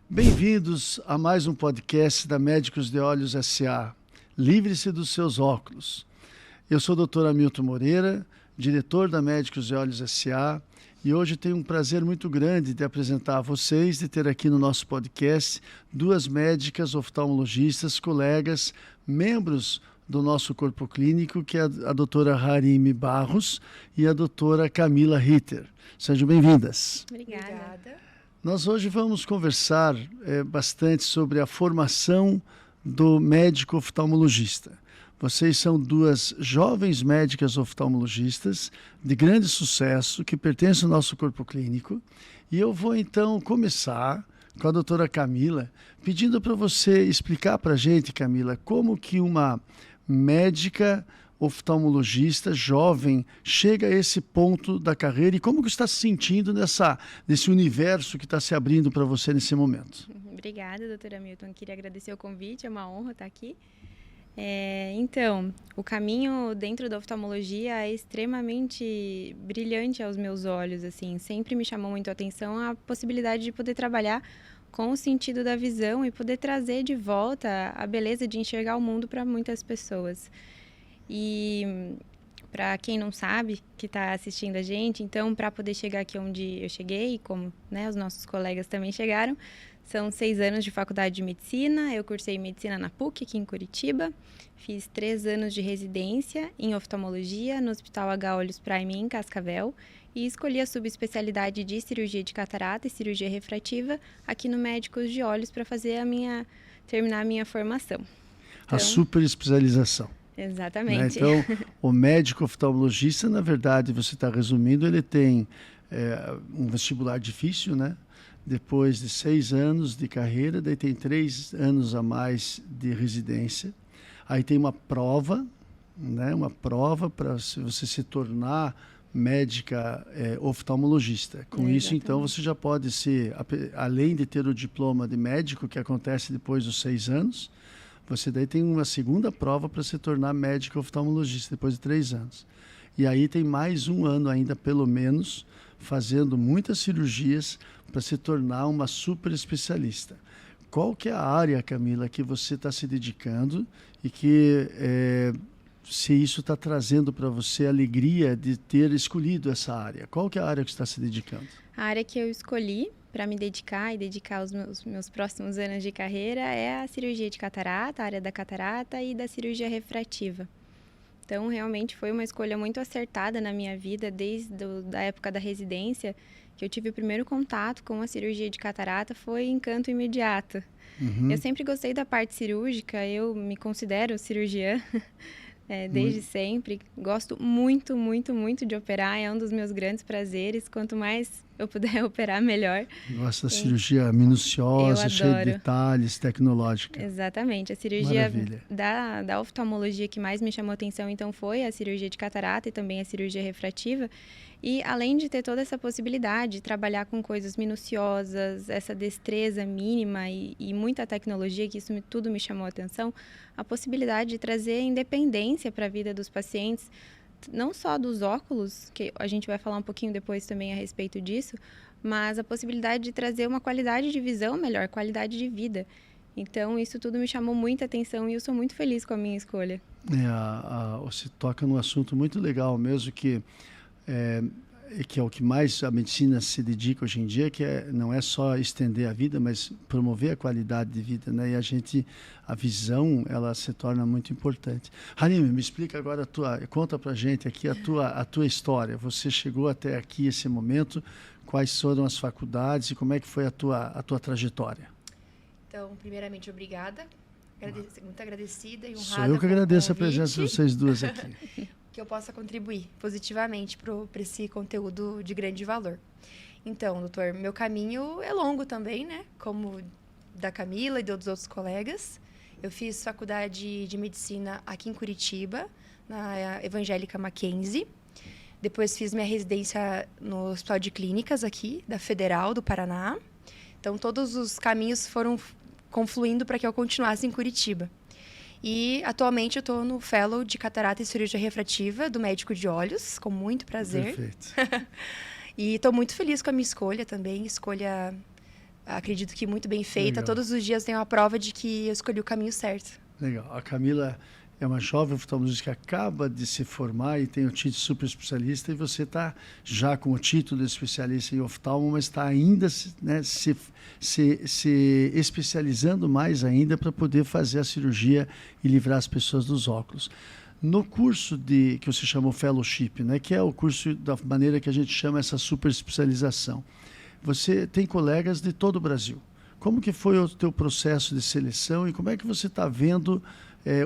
Bem-vindos a mais um podcast da Médicos de Olhos S.A. Livre-se dos seus óculos. Eu sou o Dr. Hamilton Moreira, diretor da Médicos de Olhos S.A. e hoje tenho um prazer muito grande de apresentar a vocês, de ter aqui no nosso podcast duas médicas oftalmologistas, colegas, membros do nosso corpo clínico, que é a doutora Harime Barros e a doutora Camila Ritter. Sejam bem-vindas. Obrigada. Nós hoje vamos conversar bastante sobre a formação do médico oftalmologista. Vocês são duas jovens médicas oftalmologistas de grande sucesso que pertencem ao nosso corpo clínico. E eu vou então começar com a doutora Camila, pedindo para você explicar para a gente, Camila, como que uma médica oftalmologista jovem chega a esse ponto da carreira e como que está se sentindo nesse universo que está se abrindo para você nesse momento. Obrigada, doutora Hamilton. Queria agradecer o convite, é uma honra estar aqui. Então, o caminho dentro da oftalmologia é extremamente brilhante aos meus olhos, assim. Sempre me chamou muito a atenção a possibilidade de poder trabalhar com o sentido da visão e poder trazer de volta a beleza de enxergar o mundo para muitas pessoas. E para quem não sabe, que está assistindo a gente, então, para poder chegar aqui onde eu cheguei, como os nossos colegas também chegaram, são 6 anos de faculdade de medicina. Eu cursei medicina na PUC, aqui em Curitiba. Fiz 3 anos de residência em oftalmologia no Hospital H. Olhos Prime, em Cascavel. E escolhi a subespecialidade de cirurgia de catarata e cirurgia refrativa aqui no Médicos de Olhos para terminar a minha formação. A super especialização. Exatamente. Então, o médico oftalmologista, na verdade, você está resumindo, ele tem um vestibular difícil, né? Depois de 6 anos de carreira, daí tem 3 anos a mais de residência. Aí tem uma prova, né? Uma prova para você se tornar médica oftalmologista. Com Exatamente. Isso, então, você já pode ser, além de ter o diploma de médico, que acontece depois dos 6 anos, você daí tem uma segunda prova para se tornar médico oftalmologista, depois de 3 anos. E aí tem mais 1 ano ainda, pelo menos, fazendo muitas cirurgias para se tornar uma super especialista. Qual que é a área, Camila, que você está se dedicando e que se isso está trazendo para você a alegria de ter escolhido essa área? Qual que é a área que você está se dedicando? A área que eu escolhi para me dedicar e dedicar os meus próximos anos de carreira é a cirurgia de catarata, a área da catarata e da cirurgia refrativa. Então, realmente foi uma escolha muito acertada na minha vida, desde a época da residência, que eu tive o primeiro contato com a cirurgia de catarata, foi encanto imediato. Uhum. Eu sempre gostei da parte cirúrgica, eu me considero cirurgiã desde sempre. Gosto muito, muito, muito de operar, é um dos meus grandes prazeres. Quanto mais eu puder operar, melhor. Gosta da cirurgia minuciosa, cheia de detalhes, tecnológica. Exatamente. A cirurgia Maravilha. da oftalmologia que mais me chamou a atenção, então, foi a cirurgia de catarata e também a cirurgia refrativa. E além de ter toda essa possibilidade de trabalhar com coisas minuciosas, essa destreza mínima e muita tecnologia, que isso tudo me chamou a atenção, a possibilidade de trazer independência para a vida dos pacientes, não só dos óculos, que a gente vai falar um pouquinho depois também a respeito disso, mas a possibilidade de trazer uma qualidade de visão melhor, qualidade de vida. Então, isso tudo me chamou muita atenção e eu sou muito feliz com a minha escolha. Você toca num assunto muito legal mesmo, que é o que mais a medicina se dedica hoje em dia, que não é só estender a vida, mas promover a qualidade de vida, né? E a visão, ela se torna muito importante. Harime, me explica agora conta pra gente aqui a tua história. Você chegou até aqui, esse momento, quais foram as faculdades e como é que foi a tua trajetória? Então, primeiramente, obrigada. Muito agradecida e honrada. Sou eu que agradeço a presença de vocês duas aqui. Que eu possa contribuir positivamente para esse conteúdo de grande valor. Então, doutor, meu caminho é longo também, né? Como da Camila e dos outros colegas. Eu fiz faculdade de medicina aqui em Curitiba, na Evangélica Mackenzie. Depois fiz minha residência no Hospital de Clínicas aqui, da Federal do Paraná. Então, todos os caminhos foram confluindo para que eu continuasse em Curitiba. E, atualmente, eu estou no Fellow de Catarata e Cirurgia Refrativa do Médico de Olhos, com muito prazer. Perfeito. E estou muito feliz com a minha escolha também. Escolha, acredito que muito bem feita. Legal. Todos os dias tenho a prova de que eu escolhi o caminho certo. Legal. A Camila é uma jovem oftalmologista que acaba de se formar e tem o título de super especialista, e você está já com o título de especialista em oftalmo, mas está ainda, né, se especializando mais ainda para poder fazer a cirurgia e livrar as pessoas dos óculos. No curso que você chamou Fellowship, né, que é o curso da maneira que a gente chama essa super especialização, você tem colegas de todo o Brasil. Como que foi o teu processo de seleção e como é que você está vendo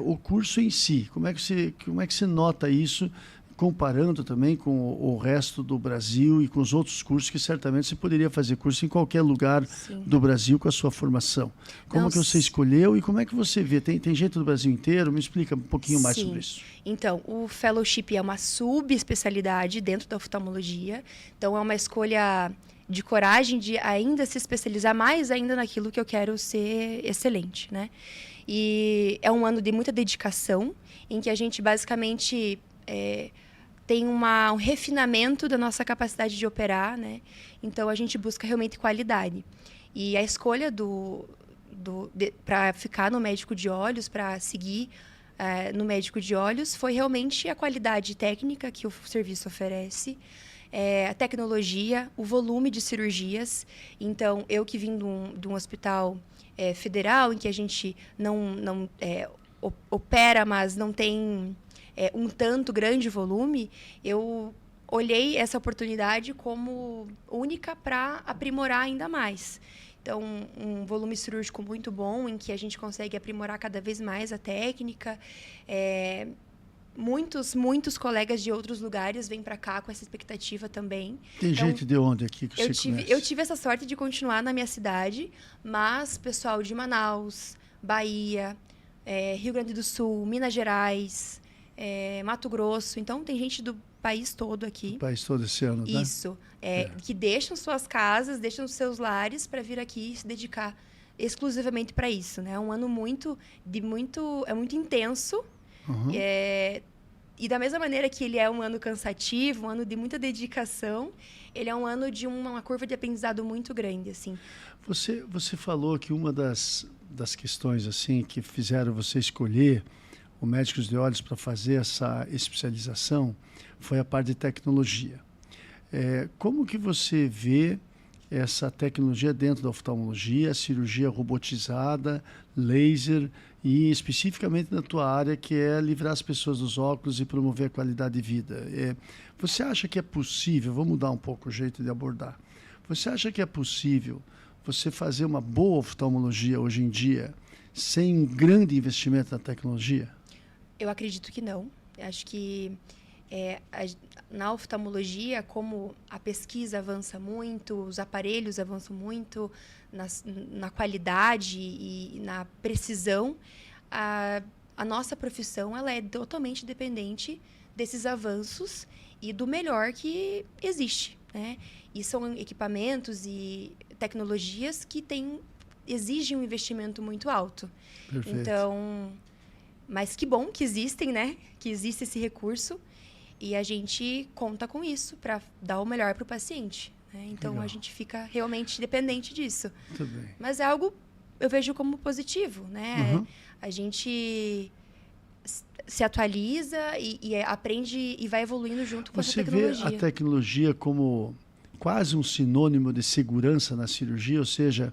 o curso em si? Como é que você nota isso, comparando também com o resto do Brasil e com os outros cursos que certamente você poderia fazer curso em qualquer lugar Sim. do Brasil com a sua formação? Como que você escolheu e como é que você vê? Tem gente do Brasil inteiro? Me explica um pouquinho mais sobre isso. Então, o Fellowship é uma subespecialidade dentro da oftalmologia. Então, é uma escolha de coragem de ainda se especializar mais ainda naquilo que eu quero ser excelente, né? E é um ano de muita dedicação, em que a gente basicamente tem um refinamento da nossa capacidade de operar, né? Então, a gente busca realmente qualidade. E a escolha para ficar no médico de olhos, para seguir no médico de olhos, foi realmente a qualidade técnica que o serviço oferece, a tecnologia, o volume de cirurgias. Então, eu que vim de um hospital federal, em que a gente não opera, mas não tem um tanto grande volume, eu olhei essa oportunidade como única para aprimorar ainda mais. Então, um volume cirúrgico muito bom, em que a gente consegue aprimorar cada vez mais a técnica. Muitos colegas de outros lugares vêm para cá com essa expectativa também. Tem gente de onde aqui que você conhece? Eu tive essa sorte de continuar na minha cidade, mas pessoal de Manaus, Bahia, Rio Grande do Sul, Minas Gerais, Mato Grosso. Então, tem gente do país todo aqui. O país todo esse ano, né? Isso. Que deixam suas casas, deixam seus lares para vir aqui e se dedicar exclusivamente para isso, né? É um ano muito intenso. Uhum. E da mesma maneira que ele é um ano cansativo, um ano de muita dedicação, ele é um ano de uma curva de aprendizado muito grande, assim. Você falou que uma das questões assim que fizeram você escolher o Médicos de Olhos para fazer essa especialização foi a parte de tecnologia. Como que você vê essa tecnologia dentro da oftalmologia, a cirurgia robotizada, laser e especificamente na tua área, que é livrar as pessoas dos óculos e promover a qualidade de vida? Você acha que é possível, vou mudar um pouco o jeito de abordar, você acha que é possível você fazer uma boa oftalmologia hoje em dia sem um grande investimento na tecnologia? Eu acredito que não. Acho que na oftalmologia, como a pesquisa avança muito, os aparelhos avançam muito na qualidade e na precisão, a nossa profissão ela é totalmente dependente desses avanços e do melhor que existe, né? E são equipamentos e tecnologias que exigem um investimento muito alto. Perfeito. Então, mas que bom que existem, né? Que existe esse recurso. E a gente conta com isso para dar o melhor para o paciente, né? Então, Legal. a gente fica realmente dependente disso. Muito bem. Mas é algo, eu vejo como positivo, né? Uhum. A gente se atualiza e aprende e vai evoluindo junto com essa Você vê tecnologia. a tecnologia como quase um sinônimo de segurança na cirurgia, ou seja,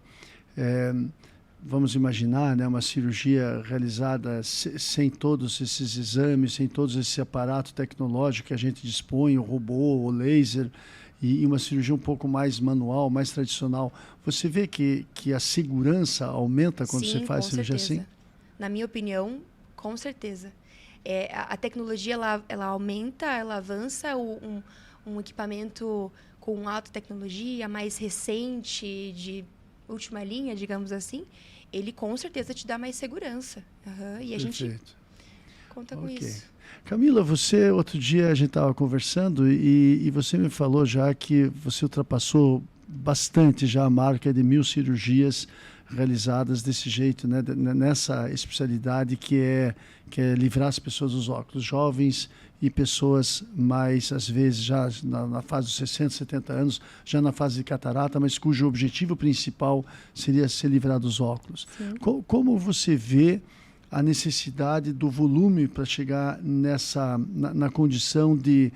vamos imaginar, né, uma cirurgia realizada sem todos esses exames, sem todos esse aparato tecnológico que a gente dispõe, o robô, o laser, e uma cirurgia um pouco mais manual, mais tradicional. Você vê que a segurança aumenta quando Sim, você faz com cirurgia certeza. assim? Na minha opinião, com certeza. A tecnologia, ela aumenta, ela avança. Um equipamento com alta tecnologia, mais recente, de última linha, digamos assim, ele com certeza te dá mais segurança. Uhum. E a gente conta com isso. Camila, outro dia a gente estava conversando e você me falou já que você ultrapassou bastante já a marca de 1.000 cirurgias realizadas desse jeito, né? Nessa especialidade que é livrar as pessoas dos óculos, jovens e pessoas mais, às vezes, já na fase dos 60, 70 anos, já na fase de catarata, mas cujo objetivo principal seria ser livrar dos óculos. Como você vê a necessidade do volume para chegar na condição de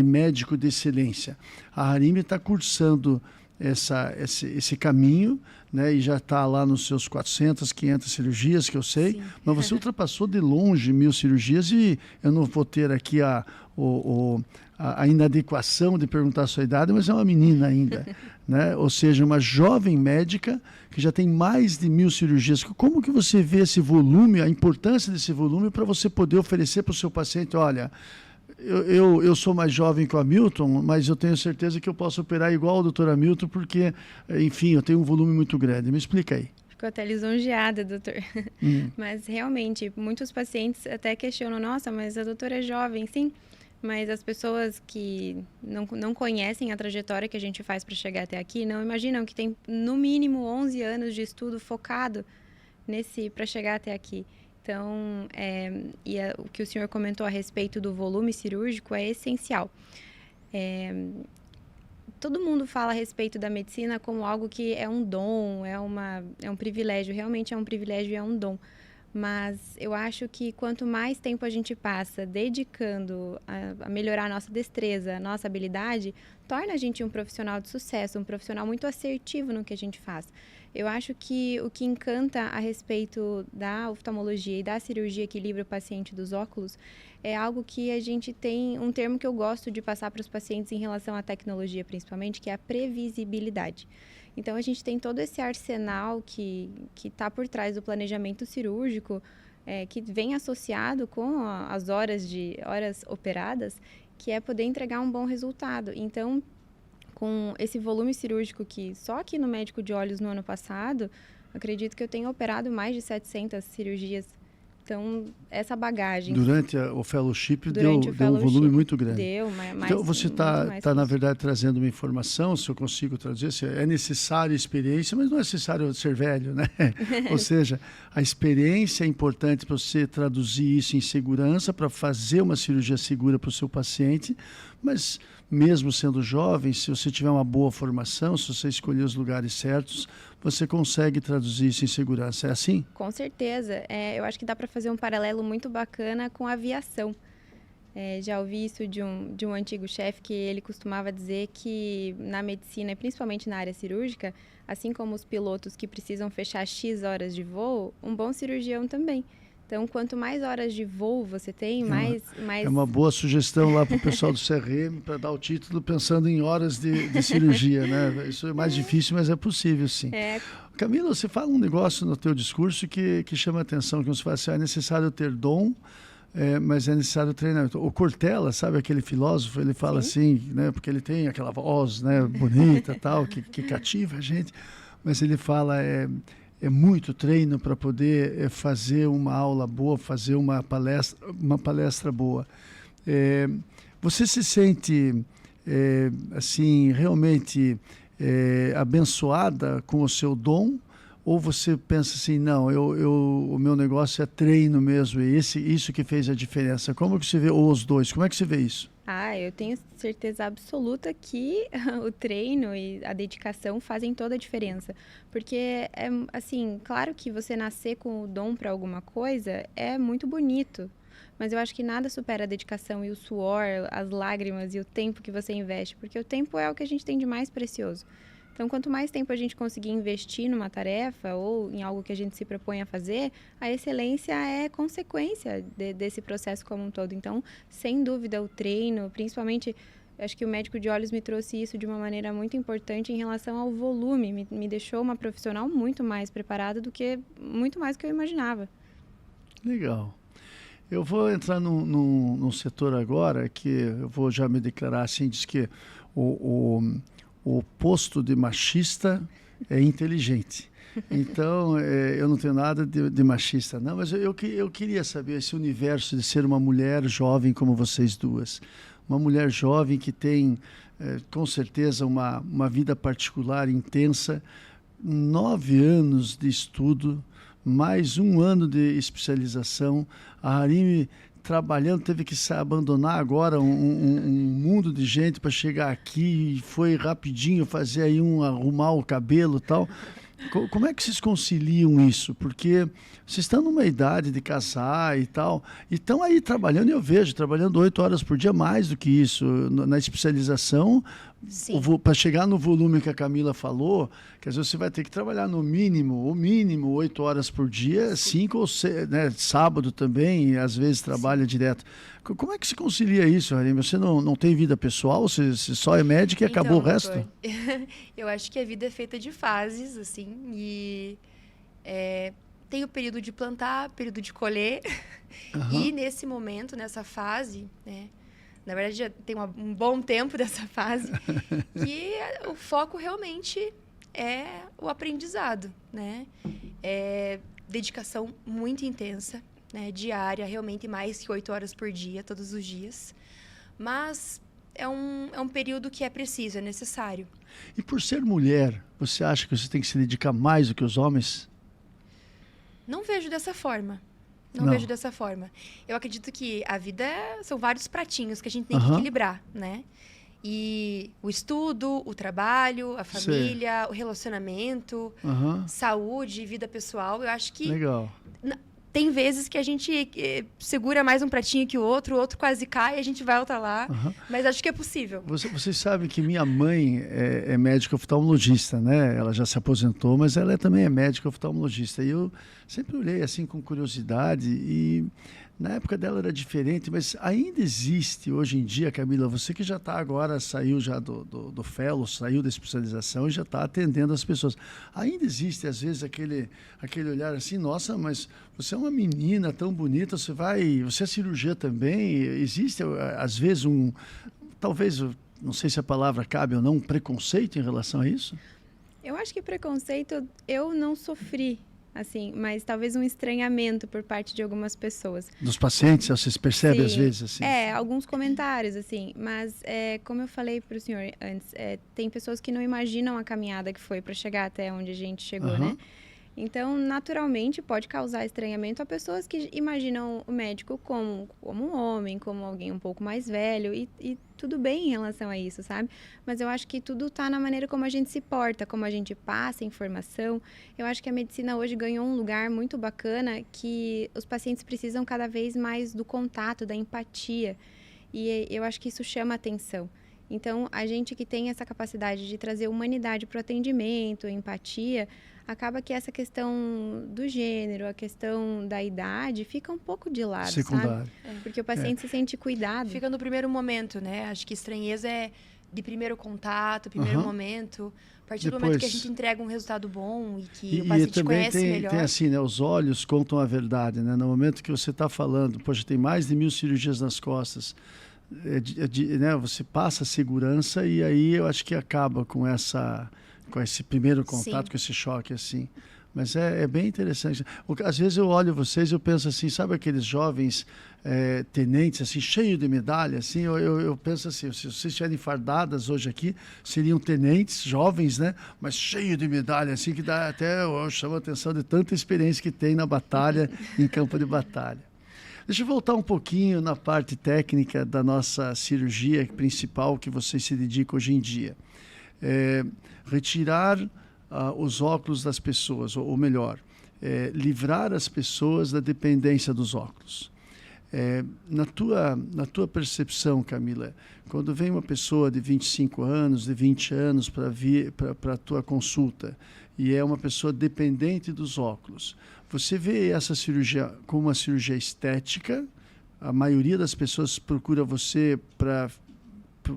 médico de excelência? A Harimi está cursando esse caminho, né, e já está lá nos seus 400, 500 cirurgias, que eu sei. Sim. Mas você ultrapassou de longe 1.000 cirurgias e eu não vou ter aqui a inadequação de perguntar a sua idade, mas é uma menina ainda, né? Ou seja, uma jovem médica que já tem mais de 1.000 cirurgias. Como que você vê esse volume, a importância desse volume para você poder oferecer para o seu paciente, olha, eu sou mais jovem que o Hamilton, mas eu tenho certeza que eu posso operar igual o Dr. Hamilton, porque, enfim, eu tenho um volume muito grande. Me explica aí. Ficou até lisonjeada, doutor. Mas, realmente, muitos pacientes até questionam, nossa, mas a doutora é jovem. Sim, mas as pessoas que não conhecem a trajetória que a gente faz para chegar até aqui, não imaginam que tem, no mínimo, 11 anos de estudo focado para chegar até aqui. Então, o que o senhor comentou a respeito do volume cirúrgico é essencial. Todo mundo fala a respeito da medicina como algo que é um dom, é um privilégio. Realmente é um privilégio e é um dom. Mas eu acho que quanto mais tempo a gente passa dedicando a melhorar a nossa destreza, a nossa habilidade, torna a gente um profissional de sucesso, um profissional muito assertivo no que a gente faz. Eu acho que o que encanta a respeito da oftalmologia e da cirurgia que livra o paciente dos óculos é algo que a gente tem, um termo que eu gosto de passar para os pacientes em relação à tecnologia principalmente, que é a previsibilidade. Então, a gente tem todo esse arsenal que está por trás do planejamento cirúrgico, que vem associado com as horas operadas, que é poder entregar um bom resultado. Então, com esse volume cirúrgico que só aqui no Médico de Olhos no ano passado, acredito que eu tenho operado mais de 700 cirurgias. Então, essa bagagem... Durante o fellowship deu um volume muito grande. Deu, mais. Então, você está na verdade, trazendo uma informação, se eu consigo traduzir, é necessário experiência, mas não é necessário ser velho, né? Ou seja, a experiência é importante para você traduzir isso em segurança, para fazer uma cirurgia segura para o seu paciente, mas mesmo sendo jovem, se você tiver uma boa formação, se você escolher os lugares certos, você consegue traduzir isso em segurança. É assim? Com certeza. Eu acho que dá para fazer um paralelo muito bacana com a aviação. Já ouvi isso de um antigo chefe, que ele costumava dizer que na medicina, e principalmente na área cirúrgica, assim como os pilotos que precisam fechar X horas de voo, um bom cirurgião também. Então, quanto mais horas de voo você tem, mais... É uma boa sugestão lá para o pessoal do CRM, para dar o título pensando em horas de cirurgia, né? Isso é mais difícil, mas é possível, sim. Camila, você fala um negócio no teu discurso que chama a atenção, que você fala assim, é necessário ter dom, mas é necessário treinamento. O Cortella, sabe aquele filósofo, ele fala Sim. assim, né? Porque ele tem aquela voz, né, bonita, tal, que cativa a gente, mas ele fala... É muito treino para poder fazer uma aula boa, fazer uma palestra boa. Você se sente, assim, realmente abençoada com o seu dom? Ou você pensa assim, não, o meu negócio é treino mesmo, e isso que fez a diferença? Como que você vê, ou os dois, como é que você vê isso? Eu tenho certeza absoluta que o treino e a dedicação fazem toda a diferença. Porque, assim, claro que você nascer com o dom para alguma coisa é muito bonito. Mas eu acho que nada supera a dedicação e o suor, as lágrimas e o tempo que você investe. Porque o tempo é o que a gente tem de mais precioso. Então, quanto mais tempo a gente conseguir investir numa tarefa ou em algo que a gente se propõe a fazer, a excelência é consequência desse processo como um todo. Então, sem dúvida, o treino, principalmente, acho que o Médico de Olhos me trouxe isso de uma maneira muito importante em relação ao volume. Me deixou uma profissional muito mais preparada muito mais do que eu imaginava. Legal. Eu vou entrar num setor agora que eu vou já me declarar assim, diz que o posto de machista é inteligente. Então, eu não tenho nada de machista, não, mas eu queria saber esse universo de ser uma mulher jovem como vocês duas. Uma mulher jovem que tem com certeza uma vida particular intensa, 9 anos de estudo, mais 1 ano de especialização. A Harim trabalhando, teve que abandonar agora um mundo de gente para chegar aqui, e foi rapidinho fazer aí arrumar o cabelo e tal. Como é que vocês conciliam isso? Porque vocês estão numa idade de casar e tal, e estão aí trabalhando, e eu vejo, trabalhando 8 horas por dia, mais do que isso, na especialização, para chegar no volume que a Camila falou, quer dizer, você vai ter que trabalhar no mínimo, o mínimo, 8 horas por dia, 5 ou 6, né, sábado também, e às vezes trabalha direto. Como é que se concilia isso, Harim? Você não tem vida pessoal? Você só é médica e Então, acabou o doutor, resto? eu acho que a vida é feita de fases, assim, e tem o período de plantar, período de colher, e nesse momento, nessa fase, né, na verdade já tem um bom tempo dessa fase, que o foco realmente é o aprendizado, né, dedicação muito intensa, né, diária, realmente mais que 8 horas por dia, todos os dias. Mas é um período que é preciso, é necessário. E por ser mulher, você acha que você tem que se dedicar mais do que os homens? Não vejo dessa forma. Não vejo dessa forma. Eu acredito que a vida são vários pratinhos que a gente tem que equilibrar, né? E o estudo, o trabalho, a família, o relacionamento, saúde, vida pessoal, eu acho que... Legal. Tem vezes que a gente segura mais um pratinho que o outro quase cai e a gente volta lá. Mas acho que é possível. Vocês sabem que minha mãe é médica oftalmologista, né? Ela já se aposentou, mas ela também é médica oftalmologista. E eu sempre olhei assim com curiosidade e na época dela era diferente, mas ainda existe hoje em dia, Camila, você que já está agora, saiu já do fellow, saiu da especialização e já está atendendo as pessoas. Ainda existe, às vezes, aquele olhar assim, nossa, mas você é uma menina tão bonita, você é cirurgia também, existe, às vezes, talvez, não sei se a palavra cabe ou não, um preconceito em relação a isso? Eu acho que preconceito eu não sofri, assim, mas talvez um estranhamento por parte de algumas pessoas. Dos pacientes, vocês percebem às vezes assim? Alguns comentários, assim, mas como eu falei para o senhor antes, tem pessoas que não imaginam a caminhada que foi para chegar até onde a gente chegou, né? Então, naturalmente, pode causar estranhamento a pessoas que imaginam o médico como um homem, como alguém um pouco mais velho, e tudo bem em relação a isso, sabe? Mas eu acho que tudo está na maneira como a gente se porta, como a gente passa a informação. Eu acho que a medicina hoje ganhou um lugar muito bacana que os pacientes precisam cada vez mais do contato, da empatia, e eu acho que isso chama atenção. Então, a gente que tem essa capacidade de trazer humanidade para o atendimento, empatia, acaba que essa questão do gênero, a questão da idade, fica um pouco de lado, secundário, sabe? Porque o paciente se sente cuidado. Fica no primeiro momento, né? Acho que estranheza é de primeiro contato, primeiro momento. A partir do momento que a gente entrega um resultado bom e que o paciente conhece melhor. Tem assim, né? Os olhos contam a verdade, né? No momento que você está falando, poxa, tem mais de 1000 cirurgias nas costas, né? Você passa a segurança e aí eu acho que acaba com esse primeiro contato, com esse choque assim. Mas é bem interessante. Às vezes eu olho vocês e eu penso assim, sabe aqueles jovens tenentes, assim, cheios de medalha, assim, eu penso assim, se vocês estiverem fardadas hoje aqui, seriam tenentes jovens, né? Mas cheios de medalha, assim, que dá até, eu chamo a atenção de tanta experiência que tem na batalha, em campo de batalha. Deixa eu voltar um pouquinho na parte técnica da nossa cirurgia principal que vocês se dedicam hoje em dia. Retirar os óculos das pessoas, ou melhor, livrar as pessoas da dependência dos óculos. Na tua percepção, Camila, quando vem uma pessoa de 25 anos, de 20 anos para a tua consulta e é uma pessoa dependente dos óculos, você vê essa cirurgia como uma cirurgia estética? A maioria das pessoas procura você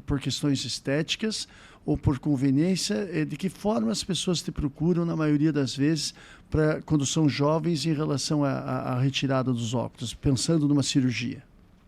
por questões estéticas ou por conveniência? De que forma as pessoas te procuram, na maioria das vezes, quando são jovens, em relação à retirada dos óculos, pensando numa cirurgia?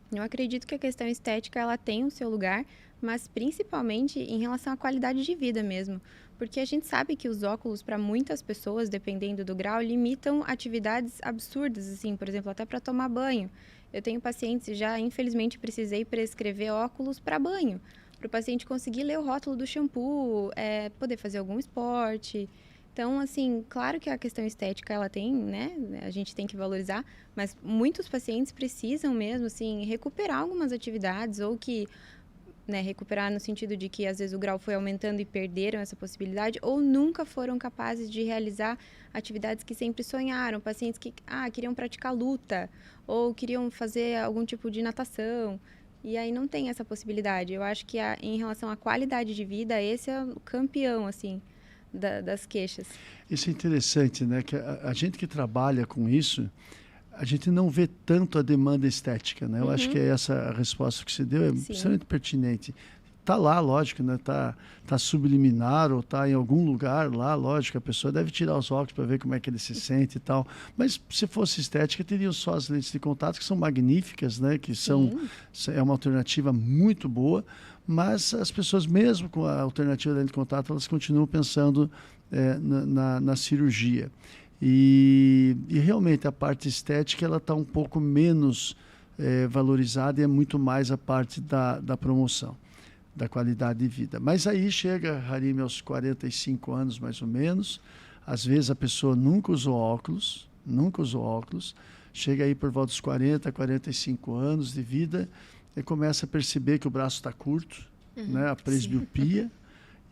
Eu acredito que a questão estética ela tem o seu lugar, mas principalmente em relação à qualidade de vida mesmo. Porque a gente sabe que os óculos, para muitas pessoas, dependendo do grau, limitam atividades absurdas, assim, por exemplo, até para tomar banho. Eu tenho pacientes, já infelizmente precisei prescrever óculos para banho, para o paciente conseguir ler o rótulo do shampoo, poder fazer algum esporte. Então, assim, claro que a questão estética, ela tem, né? A gente tem que valorizar, mas muitos pacientes precisam mesmo, assim, recuperar algumas atividades ou que, né, recuperar no sentido de que às vezes o grau foi aumentando e perderam essa possibilidade ou nunca foram capazes de realizar atividades que sempre sonharam. Pacientes que queriam praticar luta ou queriam fazer algum tipo de natação. E aí não tem essa possibilidade. Eu acho que em relação à qualidade de vida, esse é o campeão, assim, das queixas. Isso é interessante, né? Que a gente que trabalha com isso, a gente não vê tanto a demanda estética, né? Eu acho que essa a resposta que você deu é extremamente pertinente. Tá lá, lógico, né? Tá subliminar ou tá em algum lugar lá, lógico, a pessoa deve tirar os óculos para ver como é que ele se sente e tal. Mas se fosse estética, teriam só as lentes de contato, que são magníficas, né? Que é uma alternativa muito boa, mas as pessoas, mesmo com a alternativa da lente de contato, elas continuam pensando na cirurgia. E realmente a parte estética ela está um pouco menos valorizada e é muito mais a parte da promoção, da qualidade de vida. Mas aí chega, Harim, aos 45 anos mais ou menos, às vezes a pessoa nunca usou óculos, chega aí por volta dos 40, 45 anos de vida e começa a perceber que o braço está curto, né? A presbiopia.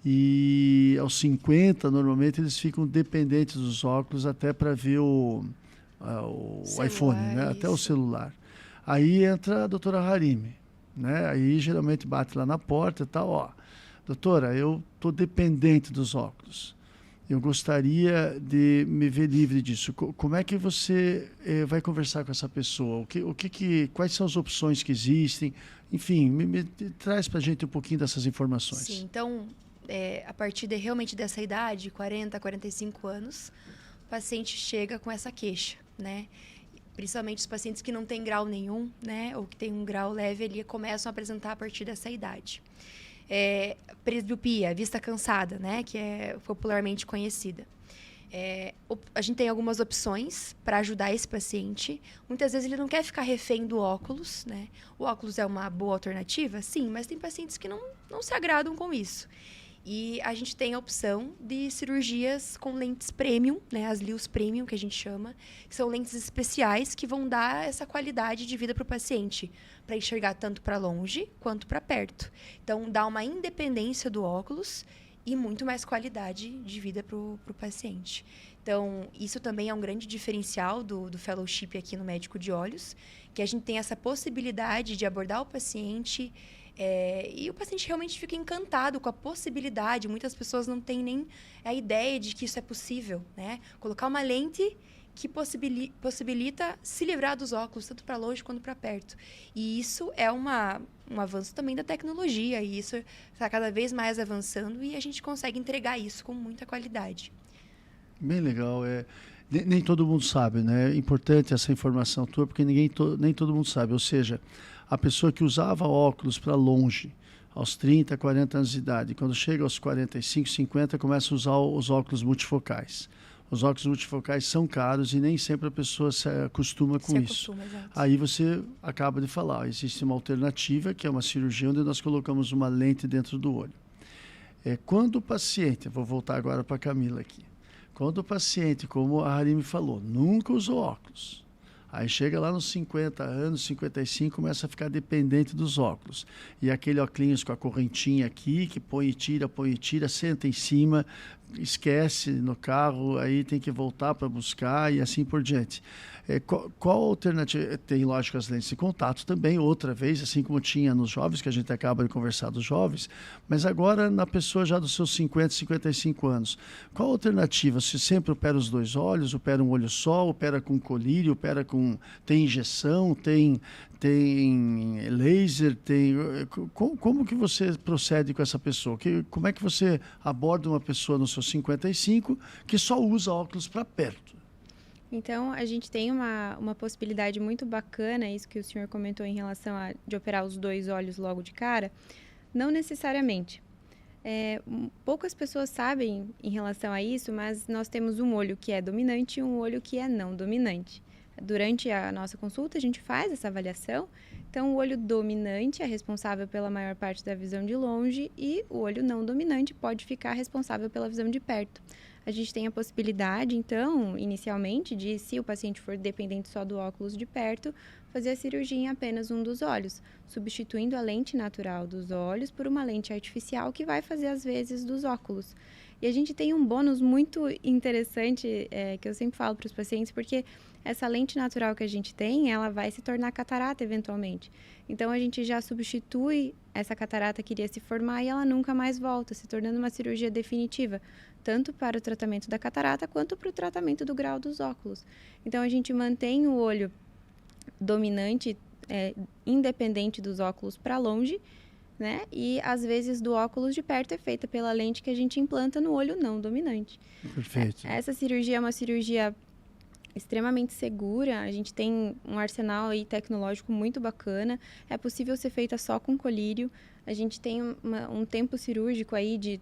E aos 50, normalmente, eles ficam dependentes dos óculos até para ver o iPhone, né? Até o celular. Aí entra a doutora Harim, né? Aí geralmente bate lá na porta e tal, ó, doutora, eu estou dependente dos óculos. Eu gostaria de me ver livre disso. Como é que você vai conversar com essa pessoa? Quais são as opções que existem? Enfim, me traz para a gente um pouquinho dessas informações. Sim, então, a partir realmente dessa idade, 40, 45 anos, o paciente chega com essa queixa, né? Principalmente os pacientes que não têm grau nenhum, né? Ou que têm um grau leve, eles começam a apresentar a partir dessa idade. Presbiopia, vista cansada, né? Que é popularmente conhecida. A gente tem algumas opções para ajudar esse paciente. Muitas vezes ele não quer ficar refém do óculos, né? O óculos é uma boa alternativa? Sim, mas tem pacientes que não se agradam com isso. E a gente tem a opção de cirurgias com lentes premium, né? As LIOS premium, que a gente chama, que são lentes especiais que vão dar essa qualidade de vida para o paciente, para enxergar tanto para longe quanto para perto. Então, dá uma independência do óculos e muito mais qualidade de vida para o paciente. Então, isso também é um grande diferencial do fellowship aqui no Médico de Olhos, que a gente tem essa possibilidade de abordar o paciente e o paciente realmente fica encantado com a possibilidade. Muitas pessoas não têm nem a ideia de que isso é possível, né? Colocar uma lente que possibilita se livrar dos óculos, tanto para longe quanto para perto. E isso é um avanço também da tecnologia, e isso está cada vez mais avançando e a gente consegue entregar isso com muita qualidade. Bem legal. Nem todo mundo sabe, né? É importante essa informação tua, porque nem todo mundo sabe. Ou seja, a pessoa que usava óculos para longe, aos 30, 40 anos de idade, quando chega aos 45, 50, começa a usar os óculos multifocais. Os óculos multifocais são caros e nem sempre a pessoa se acostuma com isso. Aí você acaba de falar, existe uma alternativa, que é uma cirurgia onde nós colocamos uma lente dentro do olho. Quando o paciente, vou voltar agora para a Camila aqui, quando o paciente, como a Harim falou, nunca usou óculos, aí chega lá nos 50 anos, 55, começa a ficar dependente dos óculos. E aquele óculos com a correntinha aqui, que põe e tira, senta em cima, esquece no carro, aí tem que voltar para buscar e assim por diante. Qual a alternativa? Tem, lógico, as lentes de contato também, outra vez, assim como tinha nos jovens, que a gente acaba de conversar dos jovens, mas agora na pessoa já dos seus 50, 55 anos. Qual a alternativa? Se sempre opera os dois olhos, opera um olho só, opera com colírio, opera com... tem injeção, tem laser, como que você procede com essa pessoa? Como é que você aborda uma pessoa nos seus 55 que só usa óculos para perto? Então, a gente tem uma possibilidade muito bacana, isso que o senhor comentou em relação de operar os dois olhos logo de cara. Não necessariamente. Poucas pessoas sabem em relação a isso, mas nós temos um olho que é dominante e um olho que é não dominante. Durante a nossa consulta, a gente faz essa avaliação. Então, o olho dominante é responsável pela maior parte da visão de longe e o olho não dominante pode ficar responsável pela visão de perto. A gente tem a possibilidade, então, inicialmente, de, se o paciente for dependente só do óculos de perto, fazer a cirurgia em apenas um dos olhos, substituindo a lente natural dos olhos por uma lente artificial que vai fazer as vezes dos óculos. E a gente tem um bônus muito interessante, que eu sempre falo para os pacientes, porque essa lente natural que a gente tem, ela vai se tornar catarata eventualmente. Então, a gente já substitui essa catarata que iria se formar e ela nunca mais volta, se tornando uma cirurgia definitiva, tanto para o tratamento da catarata quanto para o tratamento do grau dos óculos. Então, a gente mantém o olho dominante, independente dos óculos para longe, né? E às vezes do óculos de perto é feita pela lente que a gente implanta no olho não dominante. Perfeito. Essa cirurgia é uma cirurgia extremamente segura, a gente tem um arsenal aí tecnológico muito bacana, é possível ser feita só com colírio, a gente tem um tempo cirúrgico aí de,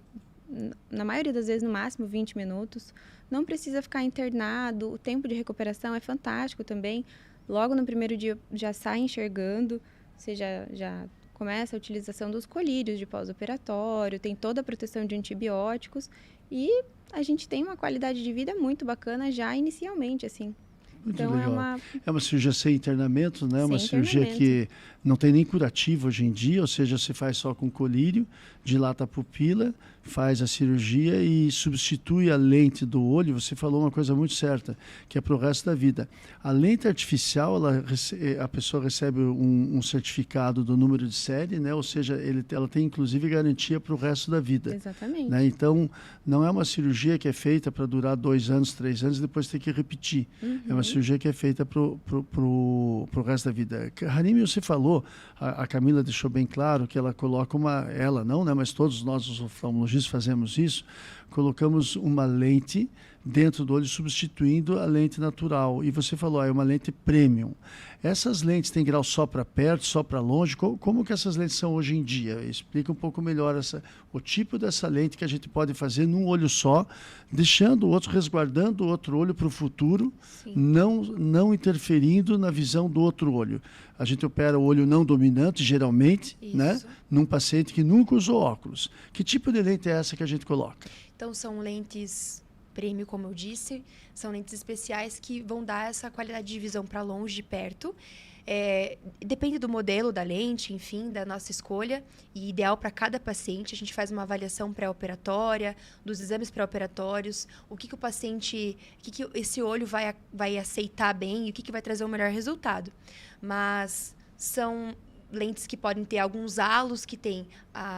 na maioria das vezes, no máximo 20 minutos, não precisa ficar internado, o tempo de recuperação é fantástico também, logo no primeiro dia já sai enxergando, você já começa a utilização dos colírios de pós-operatório, tem toda a proteção de antibióticos e a gente tem uma qualidade de vida muito bacana já inicialmente, assim. Muito Então, legal. É uma cirurgia sem internamento, né? Uma Sem cirurgia internamento. que não tem nem curativo hoje em dia, ou seja, você faz só com colírio, dilata a pupila, faz a cirurgia e substitui a lente do olho. Você falou uma coisa muito certa, que é para o resto da vida. A lente artificial, a pessoa recebe um certificado do número de série, né? Ou seja, ela tem inclusive garantia para o resto da vida. Exatamente. Né? Então, não é uma cirurgia que é feita para durar 2 anos, 3 anos e depois ter que repetir. É uma cirurgia que é feita pro resto da vida. Harimi, você falou, a Camila deixou bem claro que ela coloca ela não, né? Mas todos nós, os oftalmologistas, fazemos isso, colocamos uma lente dentro do olho, substituindo a lente natural. E você falou, é uma lente premium. Essas lentes têm grau só para perto, só para longe? Como que essas lentes são hoje em dia? Explica um pouco melhor o tipo dessa lente que a gente pode fazer num olho só, deixando o outro, resguardando o outro olho para o futuro, não interferindo na visão do outro olho. A gente opera o olho não dominante, geralmente, né? Num paciente que nunca usou óculos. Que tipo de lente é essa que a gente coloca? Então, são lentes premium, como eu disse, são lentes especiais que vão dar essa qualidade de visão para longe, de perto. Depende do modelo da lente, enfim, da nossa escolha, e ideal para cada paciente. A gente faz uma avaliação pré-operatória, dos exames pré-operatórios, o que o paciente, o que esse olho vai aceitar bem e o que vai trazer o melhor resultado. Mas são lentes que podem ter alguns halos que tem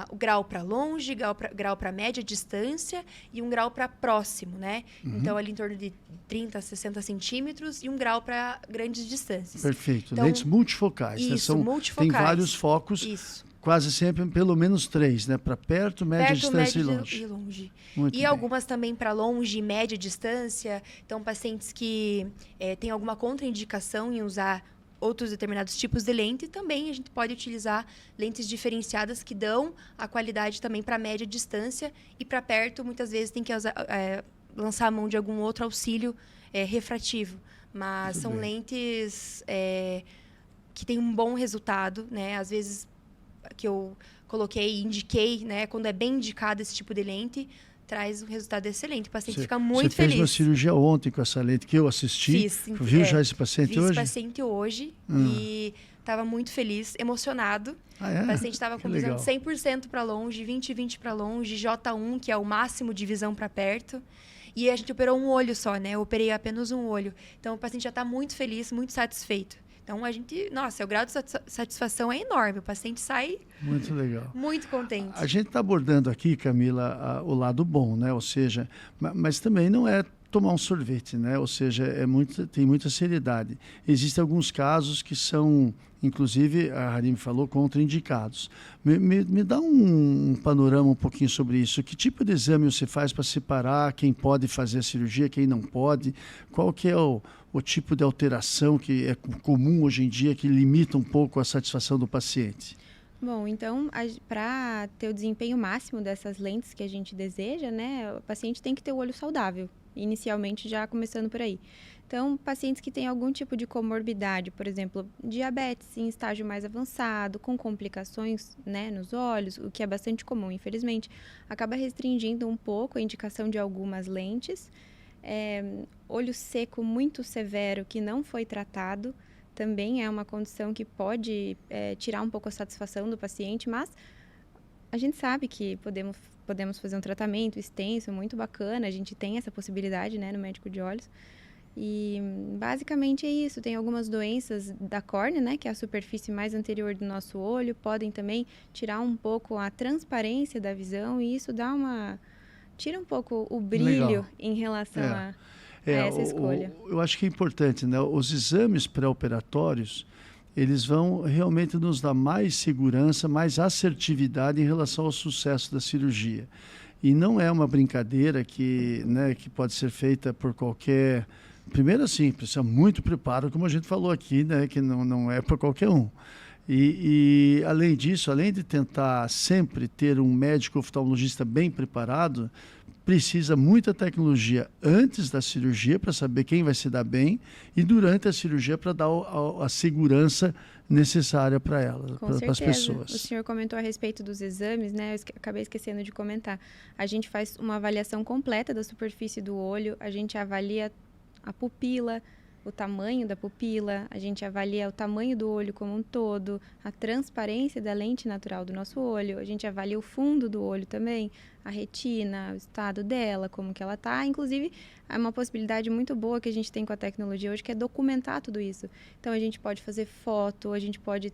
o grau para longe, grau para média distância e um grau para próximo, né? Então, ali em torno de 30 a 60 centímetros e um grau para grandes distâncias. Perfeito. Então, lentes multifocais. Isso, né? multifocais. Tem vários focos, quase sempre pelo menos 3, né? Para perto, média distância e longe. Muito bem. Algumas também para longe e média distância. Então, pacientes que têm alguma contraindicação em usar outros determinados tipos de lente, também a gente pode utilizar lentes diferenciadas que dão a qualidade também para média distância e para perto, muitas vezes tem que lançar a mão de algum outro auxílio refrativo. Mas são lentes que têm um bom resultado, né? Às vezes que eu coloquei e indiquei, né? Quando é bem indicado esse tipo de lente, traz um resultado excelente. O paciente fica muito feliz. Você fez uma cirurgia ontem com essa lente que eu assisti. Fiz. Viu já esse paciente hoje? Vi esse paciente hoje e estava muito feliz, emocionado. O paciente estava com visão de 100% para longe, 20/20 para longe, J1, que é o máximo de visão para perto. E a gente operou um olho só, né? Eu operei apenas um olho. Então, o paciente já está muito feliz, muito satisfeito. Então, o grau de satisfação é enorme. O paciente sai muito legal, muito contente. A gente está abordando aqui, Camila, o lado bom, né? Ou seja, mas também não é tomar um sorvete, né? Ou seja, tem muita seriedade. Existem alguns casos que são, inclusive, a Harimi falou, contraindicados. Me dá um panorama um pouquinho sobre isso. Que tipo de exame você faz para separar quem pode fazer a cirurgia, quem não pode? Qual que é o tipo de alteração que é comum hoje em dia, que limita um pouco a satisfação do paciente? Bom, então, para ter o desempenho máximo dessas lentes que a gente deseja, né, o paciente tem que ter o olho saudável. inicialmente já começando por aí. Então, pacientes que têm algum tipo de comorbidade, por exemplo, diabetes em estágio mais avançado, com complicações, né, nos olhos, o que é bastante comum, infelizmente, acaba restringindo um pouco a indicação de algumas lentes. Olho seco muito severo que não foi tratado também é uma condição que pode tirar um pouco a satisfação do paciente, mas a gente sabe que podemos fazer um tratamento extenso, muito bacana, a gente tem essa possibilidade, né, no médico de olhos. E basicamente é isso. Tem algumas doenças da córnea, né, que é a superfície mais anterior do nosso olho, podem também tirar um pouco a transparência da visão e isso tira um pouco o brilho Legal. em relação a essa escolha. Eu acho que é importante, né? Os exames pré-operatórios, eles vão realmente nos dar mais segurança, mais assertividade em relação ao sucesso da cirurgia. E não é uma brincadeira que, né, que pode ser feita por qualquer... Primeiro, assim, precisa muito preparo, como a gente falou aqui, né, que não é para qualquer um. E, além disso, além de tentar sempre ter um médico oftalmologista bem preparado, precisa muita tecnologia antes da cirurgia para saber quem vai se dar bem e durante a cirurgia para dar a segurança necessária para ela, para as pessoas. O senhor comentou a respeito dos exames, né? Eu acabei esquecendo de comentar. A gente faz uma avaliação completa da superfície do olho, a gente avalia a pupila, o tamanho da pupila, a gente avalia o tamanho do olho como um todo, a transparência da lente natural do nosso olho, a gente avalia o fundo do olho também, a retina, o estado dela, como que ela tá. Inclusive, é uma possibilidade muito boa que a gente tem com a tecnologia hoje, que é documentar tudo isso. Então, a gente pode fazer foto, a gente pode,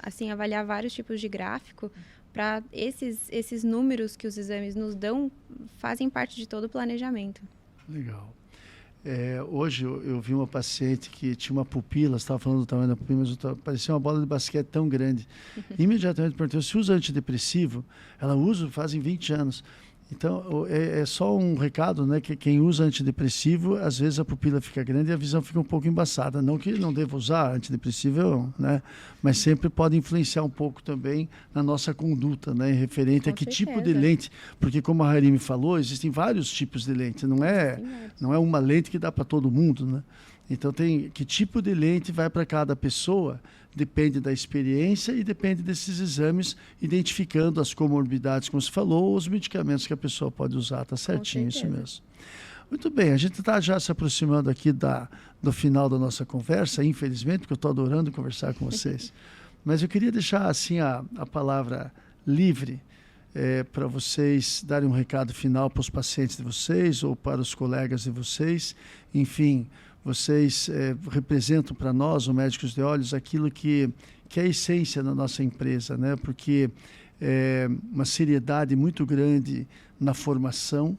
assim, avaliar vários tipos de gráfico para esses números que os exames nos dão, fazem parte de todo o planejamento. Legal. Hoje eu vi uma paciente que tinha uma pupila, você estava falando do tamanho da pupila, mas parecia uma bola de basquete tão grande. Imediatamente perguntei, se usa antidepressivo? Ela usa, fazem 20 anos. Então, é só um recado, né, que quem usa antidepressivo, às vezes a pupila fica grande e a visão fica um pouco embaçada. Não que não deva usar antidepressivo, né, mas sempre pode influenciar um pouco também na nossa conduta, né, referente a que tipo de lente. Porque, como a Harim falou, existem vários tipos de lente. Não é uma lente que dá para todo mundo, né? Então, que tipo de lente vai para cada pessoa, depende da experiência e depende desses exames, identificando as comorbidades, como você falou, os medicamentos que a pessoa pode usar. Está certinho, isso mesmo. Muito bem, a gente está já se aproximando aqui do final da nossa conversa, infelizmente, porque eu estou adorando conversar com vocês. Mas eu queria deixar assim a palavra livre para vocês darem um recado final para os pacientes de vocês ou para os colegas de vocês. Enfim, vocês representam para nós, os médicos de olhos, aquilo que é a essência da nossa empresa, né? Porque é uma seriedade muito grande na formação,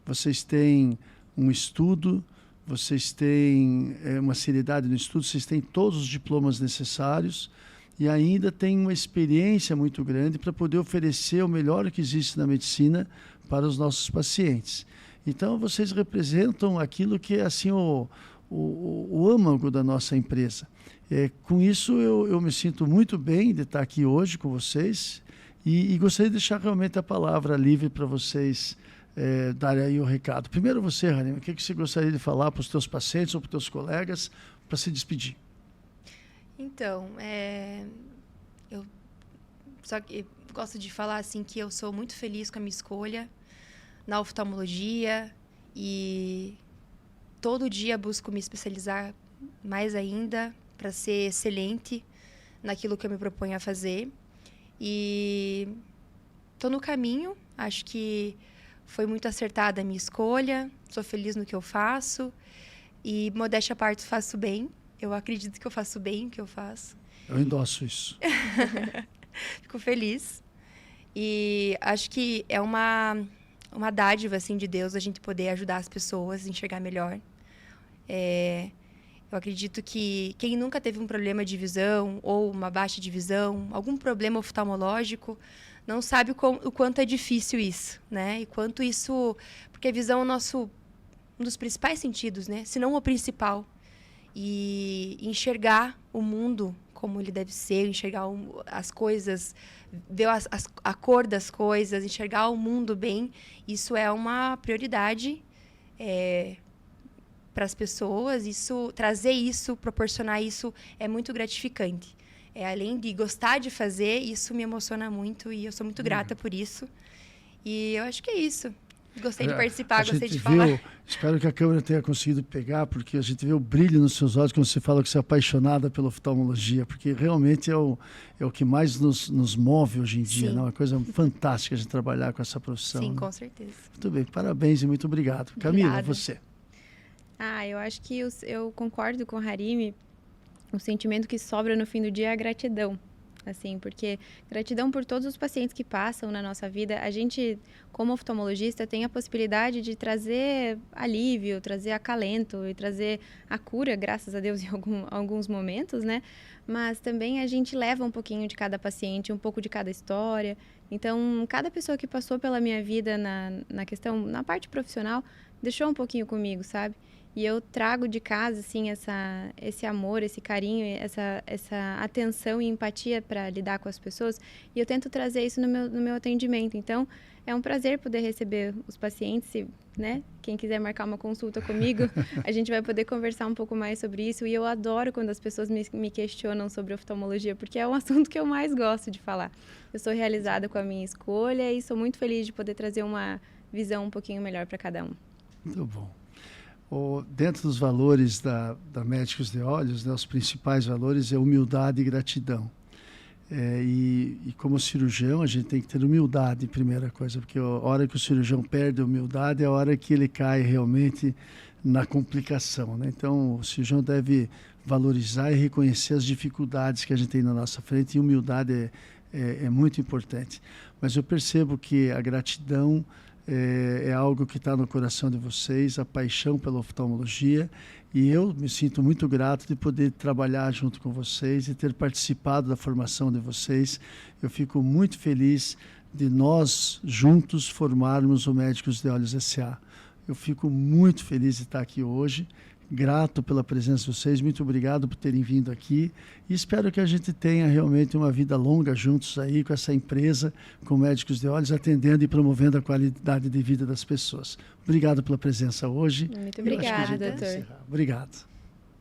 vocês têm um estudo, vocês têm uma seriedade no estudo, vocês têm todos os diplomas necessários e ainda têm uma experiência muito grande para poder oferecer o melhor que existe na medicina para os nossos pacientes. Então, vocês representam aquilo que é assim o âmago da nossa empresa. Com isso, eu me sinto muito bem de estar aqui hoje com vocês e gostaria de deixar realmente a palavra livre para vocês darem aí o recado. Primeiro você, Harim, o que você gostaria de falar para os teus pacientes ou para os teus colegas para se despedir? Então, eu só gosto de falar assim que eu sou muito feliz com a minha escolha na oftalmologia e todo dia busco me especializar mais ainda para ser excelente naquilo que eu me proponho a fazer. E estou no caminho, acho que foi muito acertada a minha escolha, sou feliz no que eu faço e, modéstia à parte, faço bem. Eu acredito que eu faço bem o que eu faço. Eu endosso isso. Fico feliz. E acho que é uma dádiva assim, de Deus a gente poder ajudar as pessoas a enxergar melhor. Eu acredito que quem nunca teve um problema de visão ou uma baixa de visão, algum problema oftalmológico, não sabe o quanto é difícil isso, né? E quanto isso... Porque a visão é um dos principais sentidos, né? Se não o principal. E enxergar o mundo como ele deve ser, enxergar as coisas, ver a cor das coisas, enxergar o mundo bem, isso é uma prioridade para as pessoas, trazer isso, proporcionar isso é muito gratificante. Além de gostar de fazer, isso me emociona muito e eu sou muito grata por isso. E eu acho que é isso. Gostei de participar, gostei de falar. Espero que a câmera tenha conseguido pegar, porque a gente vê o brilho nos seus olhos quando você fala que você é apaixonada pela oftalmologia, porque realmente é o que mais nos move hoje em dia, né? É uma coisa fantástica de trabalhar com essa profissão. Sim, né? com certeza. Muito bem, parabéns e muito obrigado. Camila, você. Eu acho que eu concordo com a Harime. O sentimento que sobra no fim do dia é a gratidão. Assim, porque gratidão por todos os pacientes que passam na nossa vida. A gente, como oftalmologista, tem a possibilidade de trazer alívio, trazer acalento e trazer a cura, graças a Deus, em alguns momentos, né? Mas também a gente leva um pouquinho de cada paciente, um pouco de cada história. Então, cada pessoa que passou pela minha vida na parte profissional, deixou um pouquinho comigo, sabe? E eu trago de casa, assim, esse amor, esse carinho, essa atenção e empatia para lidar com as pessoas. E eu tento trazer isso no meu atendimento. Então, é um prazer poder receber os pacientes, né? Quem quiser marcar uma consulta comigo, a gente vai poder conversar um pouco mais sobre isso. E eu adoro quando as pessoas me questionam sobre oftalmologia, porque é um assunto que eu mais gosto de falar. Eu sou realizada com a minha escolha e sou muito feliz de poder trazer uma visão um pouquinho melhor para cada um. Muito bom. Dentro dos valores da Médicos de Olhos, né, os principais valores é humildade e gratidão. E como cirurgião, a gente tem que ter humildade, primeira coisa, porque a hora que o cirurgião perde a humildade é a hora que ele cai realmente na complicação, né? Então, o cirurgião deve valorizar e reconhecer as dificuldades que a gente tem na nossa frente, e humildade é muito importante. Mas eu percebo que a gratidão é algo que está no coração de vocês, a paixão pela oftalmologia, e eu me sinto muito grato de poder trabalhar junto com vocês e ter participado da formação de vocês. Eu fico muito feliz de nós juntos formarmos o Médicos de Olhos S.A. Eu fico muito feliz de estar aqui hoje, grato pela presença de vocês, muito obrigado por terem vindo aqui e espero que a gente tenha realmente uma vida longa juntos aí com essa empresa, com Médicos de Olhos, atendendo e promovendo a qualidade de vida das pessoas. Obrigado pela presença hoje. Muito obrigada, doutor. Obrigado.